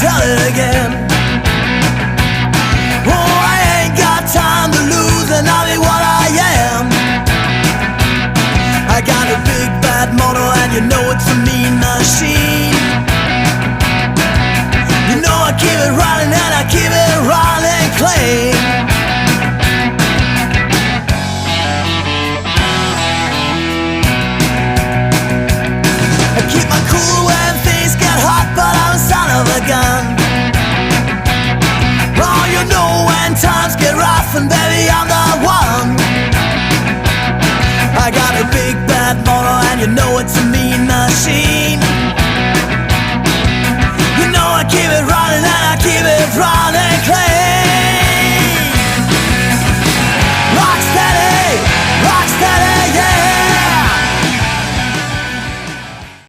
tell it again. Oh, I ain't got time to lose, and I'll be what I am. I got a big bad motor, and you know it's a mean machine. You know I keep it running, and I keep it running clean. I keep my cool when things get hot, but I'm a son of a gun. Oh, you know when times get rough, and baby, I'm the one. I got a big bad motor, and you know it's a mean machine.